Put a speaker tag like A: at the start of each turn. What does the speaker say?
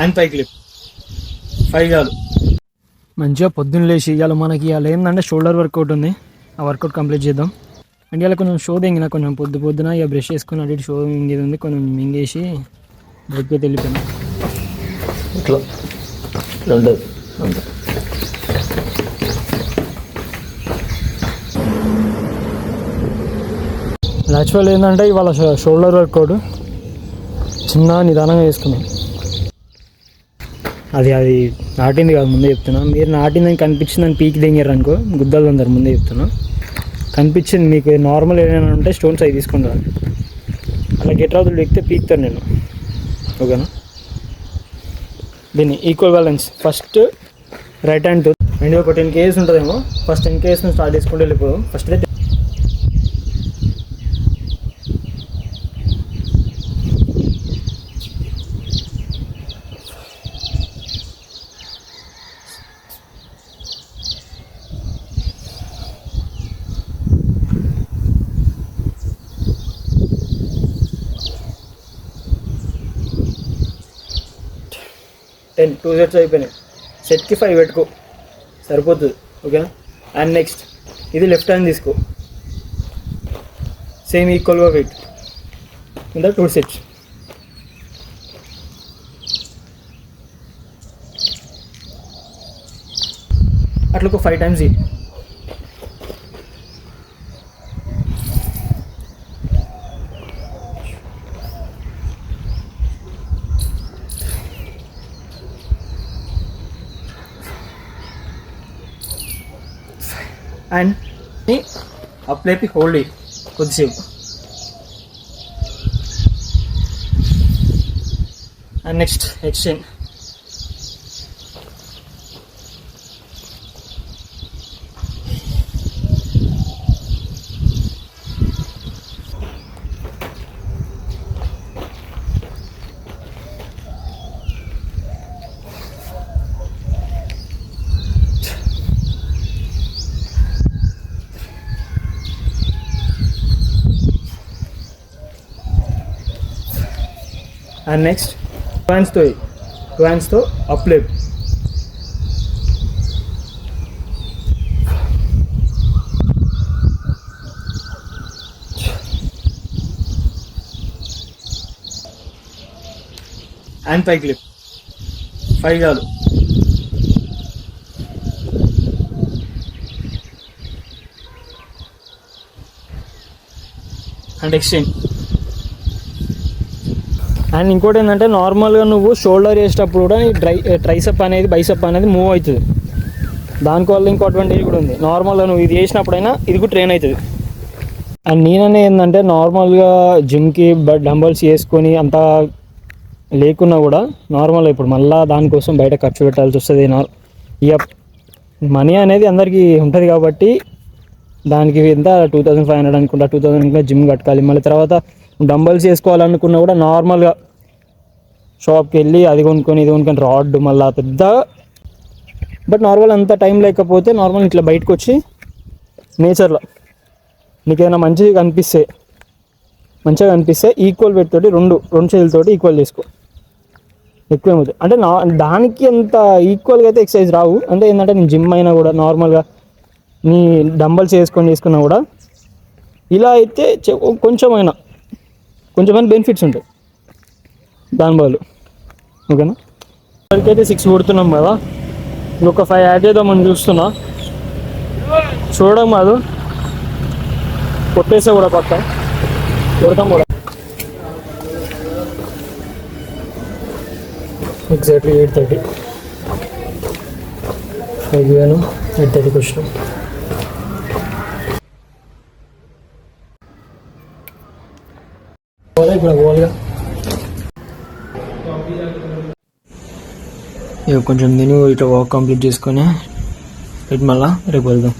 A: And పై clip 5 చాలు. మంచిగా పొద్దున్న లేచి ఇవాళ మనకి ఇవాళ ఏంటంటే షోల్డర్ వర్కౌట్ ఉంది. ఆ వర్కౌట్ కంప్లీట్ చేద్దాం. అండ్ ఇలా కొంచెం షో దింగిన కొంచెం పొద్దున ఇక బ్రష్ చేసుకుని అటు షో మింగేది ఉంది. కొంచెం మింగేసి బయటకి వెళ్ళిపోయినా
B: ఇట్లా ఉండదు.
A: యాక్చువల్ ఏంటంటే ఇవాళ షోల్డర్ వర్కౌట్ చిన్న నిదానంగా చేసుకున్నాం. అది నాటింది కాదు, ముందే చెప్తున్నా. మీరు నాటిందని కనిపించిందని పీకి దింగారు అనుకో గుద్దలు అందరు, ముందే చెప్తున్నా. కనిపించింది మీకు నార్మల్ ఏమైనా ఉంటే స్టోన్స్ అవి తీసుకుంటాను. అలా గెట్రావుతులు ఎక్కితే పీకుతాను నేను, ఓకేనా. దీన్ని equal balance first right hand to and ఒక 10 kgs ఉంటుందేమో. ఫస్ట్ 10 kgs స్టార్ట్ చేసుకుంటూ వెళ్ళిపోదాం. ఫస్ట్ అయితే టూ సెట్స్ అయిపోయినాయి. సెట్కి 5 పెట్టుకో సరిపోతుంది, ఓకేనా. అండ్ నెక్స్ట్ ఇది లెఫ్ట్ హ్యాండ్ తీసుకో, సేమ్ ఈక్వల్గా వెయిట్ ఇంకా 2 sets. అట్లా ఒక 5 times. అండ్ అప్లేపి హోల్డ్ కొద్దిసేపు. And next extend. And next హ్యాండ్స్తో అప్లేప్. అండ్ పై క్లిప్ 5 చాలు. And extend. అండ్ ఇంకోటి ఏంటంటే నార్మల్గా నువ్వు షోల్డర్ వేసేటప్పుడు కూడా ట్రైసెప్ అనేది బైసెప్ అనేది మూవ్ అవుతుంది. దానివల్ల ఇంకో అడ్వాంటేజ్ కూడా ఉంది. నార్మల్గా నువ్వు ఇది చేసినప్పుడైనా ఇది కూడా ట్రైన్ అవుతుంది. అండ్ నేననే ఏంటంటే నార్మల్గా జిమ్కి డంబల్స్ వేసుకొని అంతా లేకున్నా కూడా నార్మల్గా ఇప్పుడు మళ్ళీ దానికోసం బయట ఖర్చు పెట్టాల్సి వస్తుంది. ఇక మనీ అనేది అందరికీ ఉంటుంది కాబట్టి దానికి ఎంత 2500 అనుకుంటా, 2000 అనుకుంటా జిమ్ కట్టుకోవాలి. మళ్ళీ తర్వాత డంబల్స్ వేసుకోవాలనుకున్నా కూడా నార్మల్గా షాప్కి వెళ్ళి అది కొనుక్కొని ఇది కొనుక్కొని రాడ్ మళ్ళీ పెద్ద. బట్ నార్మల్ అంత టైం లేకపోతే నార్మల్ ఇట్లా బయటకు వచ్చి నేచర్లో నీకు ఏదైనా మంచిగా కనిపిస్తే ఈక్వల్ వెయిట్ తోటి రెండు చేతులతోటి ఈక్వల్ చేసుకో. ఎక్కువ ఏమవుతుంది అంటే దానికి అంత ఈక్వల్గా అయితే ఎక్సర్సైజ్ రావు. అంటే ఏంటంటే నేను జిమ్ అయినా కూడా నార్మల్గా నీ డంబల్స్ చేసుకున్నా కూడా ఇలా అయితే కొంచెమైనా బెనిఫిట్స్ ఉంటాయి దాని బదులు, ఓకేనా. ఇప్పటికైతే 6 కొడుతున్నాం కదా, ఇంకొక 5 యాడ్ చేద్దామని చూస్తున్నా. చూడడం కాదు, కొట్టేస్తే కూడా పక్క కొడతాం కూడా. ఎగ్జాక్ట్లీ 8:30 అయిపోయాను. 8:30కి వచ్చినాం. ఇప్పుడు పోవాలిగా. కొంచెం తిని ఇట్లా వాక్ కంప్లీట్ చేసుకొని మళ్ళీ రేపు వెళ్దాం.